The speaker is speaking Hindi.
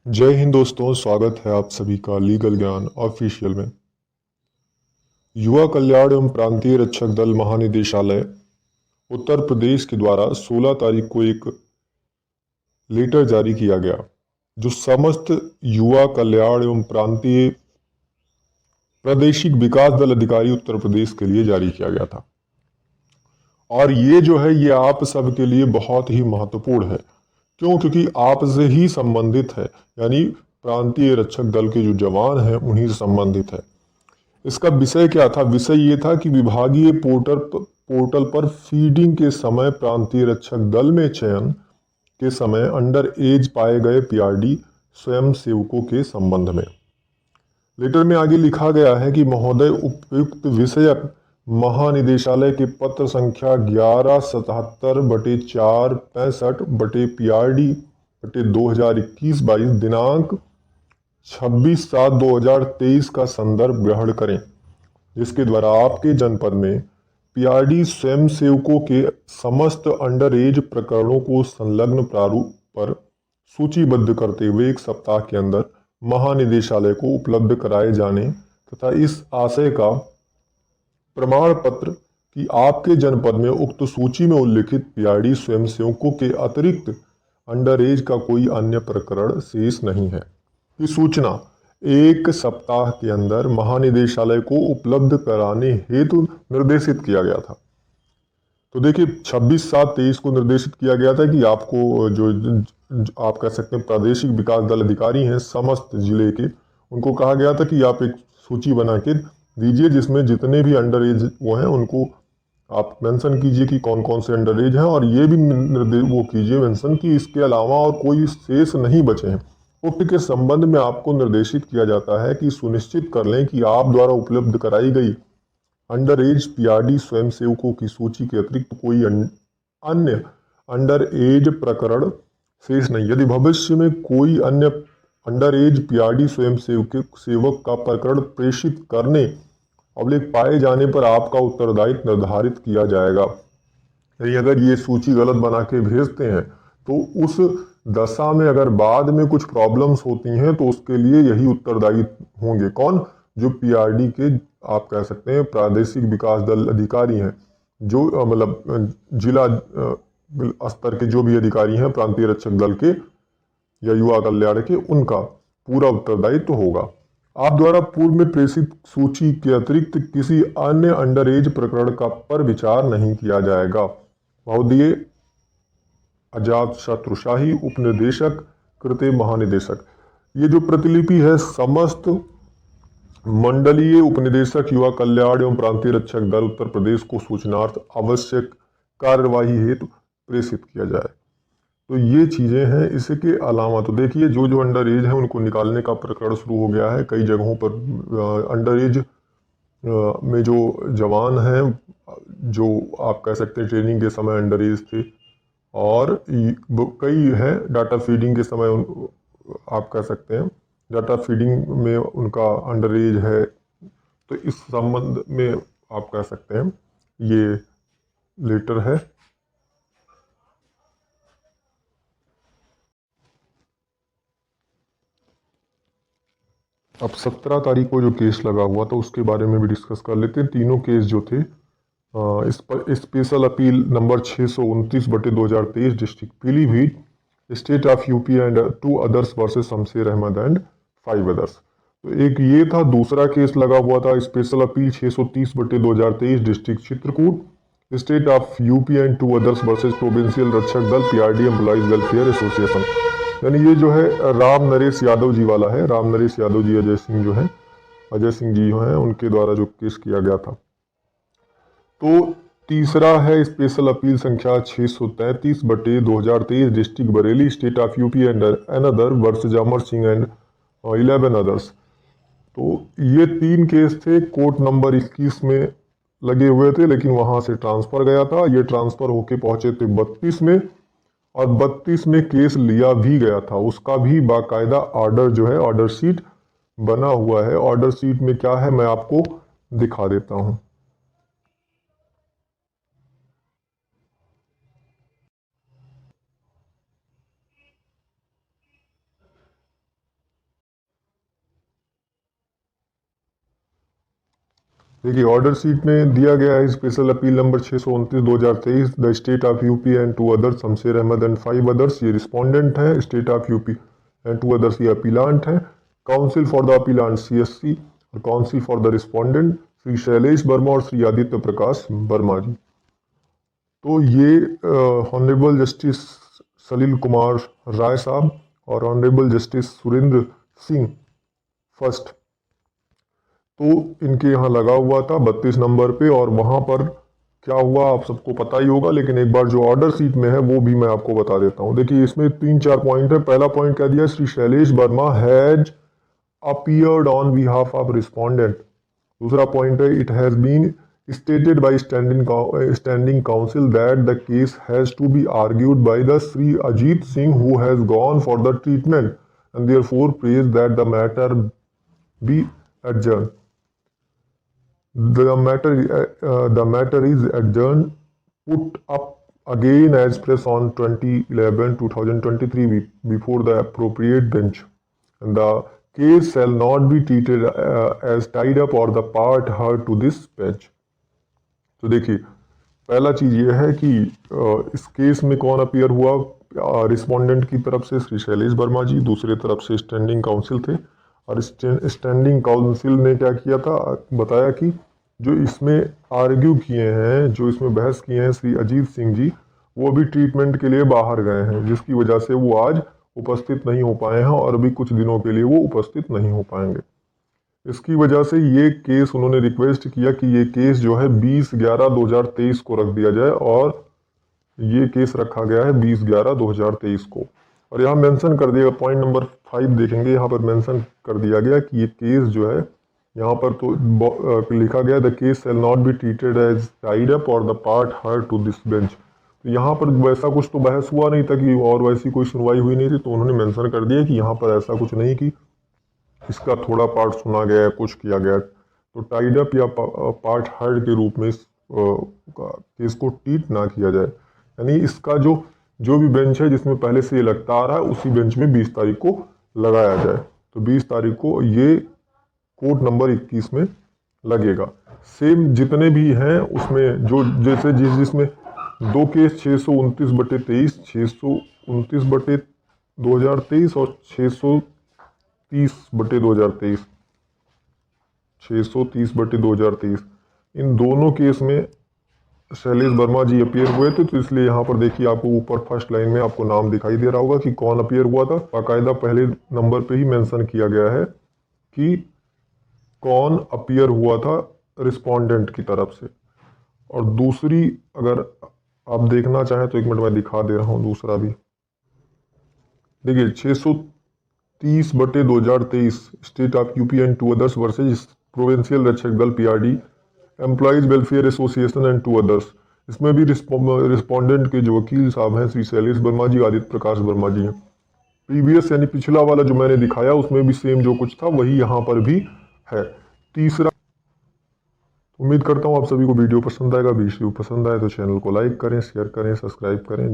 जय हिंद दोस्तों, स्वागत है आप सभी का लीगल ज्ञान ऑफिशियल में। युवा कल्याण एवं प्रांतीय रक्षक दल महानिदेशालय उत्तर प्रदेश के द्वारा 16 तारीख को एक लेटर जारी किया गया जो समस्त युवा कल्याण एवं प्रांतीय प्रादेशिक विकास दल अधिकारी उत्तर प्रदेश के लिए जारी किया गया था। और ये जो है ये आप सबके लिए बहुत ही महत्वपूर्ण है। क्यों? क्योंकि आपसे ही संबंधित है, यानी प्रांतीय रक्षक दल के जो जवान हैं उन्हीं से संबंधित है। इसका विषय क्या था? विषय ये था कि विभागीय पोर्टल पर फीडिंग के समय प्रांतीय रक्षक दल में चयन के समय अंडर एज पाए गए पीआरडी स्वयं सेवकों के संबंध में। लेटर में आगे लिखा गया है कि महोदय, उपयुक्त विषयक महानिदेशालय के पत्र संख्या 11/7/465/PRD/2021-22 दिनांक 26/7/2023 का संदर्भ ग्रहण करें, जिसके द्वारा आपके जनपद में पीआरडी स्वयंसेवकों के समस्त अंडर एज प्रकरणों को संलग्न प्रारूप पर सूचीबद्ध करते हुए 1 सप्ताह के अंदर महानिदेशालय को उपलब्ध कराए जाने तथा इस आशय का प्रमाण पत्र कि आपके जनपद में उक्त सूची में उल्लिखित पीआरडी स्वयंसेवकों के अतिरिक्त अंडर एज का कोई अन्य प्रकरण शेष नहीं है की सूचना 1 सप्ताह के अंदर महानिदेशालय को उपलब्ध कराने हेतु निर्देशित किया गया था। तो देखिए 26/7/23 को निर्देशित किया गया था कि आपको जो आप कह सकते हैं प्रादेशिक विकास दल अधिकारी हैं समस्त जिले के, उनको कहा गया था कि आप एक सूची बना के दीजिए जिसमें जितने भी अंडर एज वो हैं उनको आप मेंशन कीजिए कि कौन कौन से अंडर एज हैं, और ये भी निर्देश वो कीजिए मेंशन कि इसके अलावा और कोई शेष नहीं बचे हैं। उक्त के संबंध में आपको निर्देशित किया जाता है कि सुनिश्चित कर लें कि आप द्वारा उपलब्ध कराई गई अंडर एज पीआरडी स्वयंसेवकों की सूची के अतिरिक्त कोई अन्य अंडर एज प्रकरण शेष नहीं। यदि भविष्य में कोई अन्य अंडर एज पीआरडी सेवक का प्रकरण प्रेषित करने पाए जाने पर आपका उत्तरदायित्व निर्धारित किया जाएगा। यदि अगर ये सूची गलत बना के भेजते हैं तो उस दशा में अगर बाद में कुछ प्रॉब्लम्स होती हैं तो उसके लिए यही उत्तरदायी होंगे। कौन? जो पीआरडी के आप कह सकते हैं प्रादेशिक विकास दल अधिकारी हैं, जो मतलब जिला स्तर के जो भी अधिकारी हैं प्रांतीय रक्षक दल के या युवा कल्याण के, उनका पूरा उत्तरदायित्व होगा। आप द्वारा पूर्व में प्रेषित सूची के अतिरिक्त किसी अन्य अंडर एज प्रकरण का पर विचार नहीं किया जाएगा। महोदय अजात शत्रुशाही उपनिदेशक कृते महानिदेशक। ये जो प्रतिलिपि है समस्त मंडलीय उपनिदेशक युवा कल्याण एवं प्रांतीय रक्षक दल उत्तर प्रदेश को सूचनार्थ आवश्यक कार्यवाही हेतु प्रेषित किया जाए। तो ये चीज़ें हैं। इसके अलावा तो देखिए जो जो अंडर एज है उनको निकालने का प्रकरण शुरू हो गया है। कई जगहों पर अंडर एज में जो जवान हैं, जो आप कह सकते हैं ट्रेनिंग के समय अंडर एज थे, और कई हैं डाटा फीडिंग के समय आप कह सकते हैं डाटा फीडिंग में उनका अंडर एज है। तो इस संबंध में आप कह सकते हैं ये लेटर है। अब 17 तारीख को जो केस लगा हुआ था उसके बारे में भी डिस्कस कर लेते हैं। तीनों केस जो थे इस पर special appeal number 629/2023 district Pilibhit, state of UP and 2 others versus Shamsher Ahmad and 5 others. तो एक ये था। दूसरा केस लगा हुआ था special appeal 630/2023 district Chitrakoot, state of UP and 2 others versus provincial Rakshak Dal PRD employees welfare association. यानी ये जो है राम नरेश यादव जी वाला है। राम नरेश यादव जी अजय सिंह जो है, अजय सिंह जी जो हैं उनके द्वारा जो केस किया गया था। तो तीसरा है स्पेशल अपील संख्या 633/2023 district Bareilly, state of UP and another versus Amar Singh and 11 others. तो ये 3 केस थे। कोर्ट नंबर 21 में लगे हुए थे, लेकिन वहां से ट्रांसफर गया था। ये ट्रांसफर होके पहुंचे थे 32 में, और 32 में केस लिया भी गया था। उसका भी बाकायदा ऑर्डर जो है ऑर्डर शीट बना हुआ है। ऑर्डर शीट में क्या है मैं आपको दिखा देता हूं। देखिए ऑर्डर शीट में दिया गया है special appeal number 629/2023 the state of UP and two others Shamsher Ahmad and 5 others, ये रिस्पोंडेंट है। State of UP and two others ये अपीलांट है। Counsel for the appellant CSC और counsel for the respondent Shri Shailesh Verma और श्री आदित्य प्रकाश वर्मा जी। तो ये ऑनरेबल जस्टिस सलील कुमार राय साहब और honourable justice Surendra Singh first, तो इनके यहाँ लगा हुआ था 32 नंबर पे। और वहाँ पर क्या हुआ आप सबको पता ही होगा, लेकिन एक बार जो ऑर्डर सीट में है वो भी मैं आपको बता देता हूँ। देखिए इसमें 3-4 पॉइंट है। पहला पॉइंट क्या दिया, Shri Shailesh Verma has appeared on behalf of respondent. दूसरा पॉइंट है, it has been stated by standing counsel that the case has to be argued by the Sri Ajit Singh who has gone for the treatment and therefore prays that the matter be adjourned. The matter is adjourned, put up again as press on 2011-2023 before the appropriate bench, and the case shall not be treated as tied up or the part heard to this bench. तो देखिए पहला चीज ये है कि इस केस में कौन अपीयर हुआ, रिस्पोंडेंट की तरफ से श्री शैलेश वर्मा जी, दूसरी तरफ से स्टैंडिंग काउंसिल थे। और स्टैंडिंग काउंसिल ने क्या किया था, बताया कि जो इसमें आर्ग्यू किए हैं, जो इसमें बहस किए हैं श्री अजीत सिंह जी, वो भी ट्रीटमेंट के लिए बाहर गए हैं, जिसकी वजह से वो आज उपस्थित नहीं हो पाए हैं और अभी कुछ दिनों के लिए वो उपस्थित नहीं हो पाएंगे। इसकी वजह से ये केस उन्होंने रिक्वेस्ट किया कि ये केस जो है 20/11/2023 को रख दिया जाए, और ये केस रखा गया है 20/11/2023 को। और यहाँ मेंशन कर दिया, पॉइंट नंबर 5 देखेंगे, यहाँ पर मेंशन कर दिया गया कि ये केस जो है, यहाँ पर तो लिखा गया the case shall not be treated as tied up और the part heard to this bench. तो यहाँ पर वैसा कुछ तो बहस हुआ नहीं था कि, और वैसी कोई सुनवाई हुई नहीं थी, तो उन्होंने मेंशन कर दिया कि यहाँ पर ऐसा कुछ नहीं कि इसका थोड़ा पार्ट सुना गया है, कुछ किया गया, तो टाइड अप या पार्ट हर्ड के रूप में इस केस को ट्रीट ना किया जाए। यानी इसका जो भी बेंच है जिसमें पहले से ये लगता आ रहा है, उसी बेंच में 20 तारीख को लगाया जाए। तो 20 तारीख को ये कोर्ट नंबर 21 में लगेगा। सेम जितने भी हैं उसमें जो जैसे जिसमें दो केस 629/23, 629/2023 और 630/2023, 630/2023, इन दोनों केस में शैलेश वर्मा जी अपीयर हुए थे। तो इसलिए यहाँ पर देखिए आपको ऊपर फर्स्ट लाइन में आपको नाम दिखाई दे रहा होगा कि कौन अपीयर हुआ था। बाकायदा पहले नंबर पे ही मेंशन किया गया है कि कौन अपीयर हुआ था रिस्पोंडेंट की तरफ से। और दूसरी अगर आप देखना चाहें तो 1 मिनट में दिखा दे रहा हूँ दूसरा भी। देखिए 630/2023 state of UP and two others versus provincial Rakshak Dal PRD employees welfare association and two others. इसमें भी रिस्पोंडेंट के जो वकील साहब हैं श्री शैलेश वर्मा जी, आदित्य प्रकाश वर्मा जी हैं। प्रीवियस यानी पिछला वाला जो मैंने दिखाया उसमें भी सेम जो कुछ था वही यहाँ पर भी है। तीसरा, उम्मीद करता हूँ आप सभी को वीडियो पसंद आएगा। वीडियो पसंद आए तो चैनल को लाइक करें, शेयर करें, सब्सक्राइब करें।